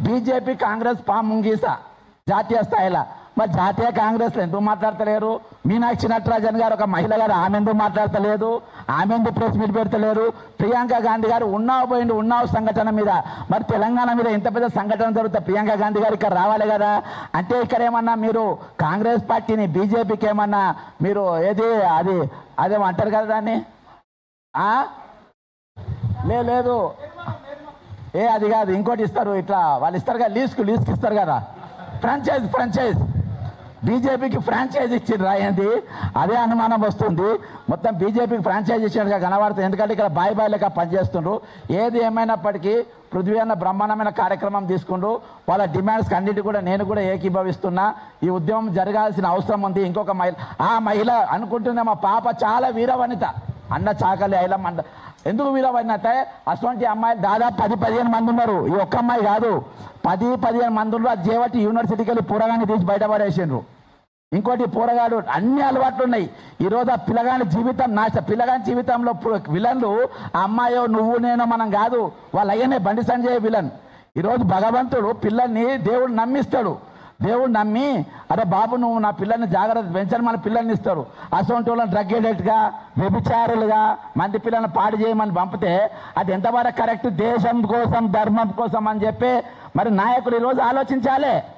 BJP Congress పాముంగీస జాతీయ స్థాయిలో. మరి జాతీయ కాంగ్రెస్లో ఎందుకు మాట్లాడతలేరు? మీనాక్షి నటరాజన్ గారు ఒక మహిళ గారు, ఆమె ఎందుకు మాట్లాడతలేదు? ఆమె ఎందుకు ప్రెస్ మీట్ పెడతలేరు? ప్రియాంక గాంధీ గారు ఉన్నావు సంఘటన మీద, మరి తెలంగాణ మీద ఇంత పెద్ద సంఘటన జరుగుతా ప్రియాంక గాంధీ గారు ఇక్కడ రావాలి కదా. అంటే ఇక్కడ ఏమన్నా మీరు కాంగ్రెస్ పార్టీని బీజేపీకి ఏమన్నా మీరు ఏది అదేమో అంటారు కదా దాన్ని, లేదు అది కాదు, ఇంకోటి ఇస్తారు, ఇట్లా వాళ్ళు ఇస్తారు కదా, లీజ్కి ఇస్తారు కదా, ఫ్రాంచైజ్ బీజేపీకి ఫ్రాంచైజ్ ఇచ్చిండ్రు రాయండి. అదే అనుమానం వస్తుంది. మొత్తం బీజేపీకి ఫ్రాంచైజ్ ఇచ్చినట్టుగా కనబడుతుంది. ఎందుకంటే ఇక్కడ బాయ్ లెక్క పనిచేస్తుండ్రు. ఏది ఏమైనప్పటికీ పృథ్వీ అన్న బ్రహ్మాండమైన కార్యక్రమం తీసుకుంటూ వాళ్ళ డిమాండ్స్కి అన్నిటి కూడా నేను కూడా ఏకీభవిస్తున్నా. ఈ ఉద్యమం జరగాల్సిన అవసరం ఉంది. ఇంకొక మహిళ అనుకుంటున్నా, మా పాప చాలా వీరవనిత, అన్న చాకలి ఐలమ్మ అంట. ఎందుకు వీరవనిత? అటువంటి అమ్మాయిలు దాదాపు 10-15 మంది ఉన్నారు. ఈ ఒక్క అమ్మాయి కాదు, 10-15 మంది ఉన్నారు. అది చేపట్టి యూనివర్సిటీకి వెళ్ళి పూరగాన్ని తీసి బయటపడేసిండ్రు. ఇంకోటి పూరగాడు అన్ని అలవాట్లు ఉన్నాయి. ఈరోజు ఆ పిల్లగాని జీవితం పిల్లగాని జీవితంలో విలన్లు ఆ అమ్మాయో నువ్వు నేను మనం కాదు, వాళ్ళ అయ్యనే బండి సంజయ్ విలన్. ఈరోజు భగవంతుడు పిల్లల్ని దేవుడు నమ్మిస్తాడు. దేవుడు నమ్మి అరే బాబు నువ్వు నా పిల్లల్ని జాగ్రత్త పెంచని మన పిల్లల్ని ఇస్తాడు. అసొంటి వాళ్ళని డ్రగ్ ఎడిక్ట్గా, వ్యభిచారులుగా మంది పిల్లల్ని పాడు చేయమని పంపితే అది ఎంతవరకు కరెక్ట్? దేశం కోసం ధర్మం కోసం అని చెప్పి మరి నాయకులు ఈరోజు ఆలోచించాలి.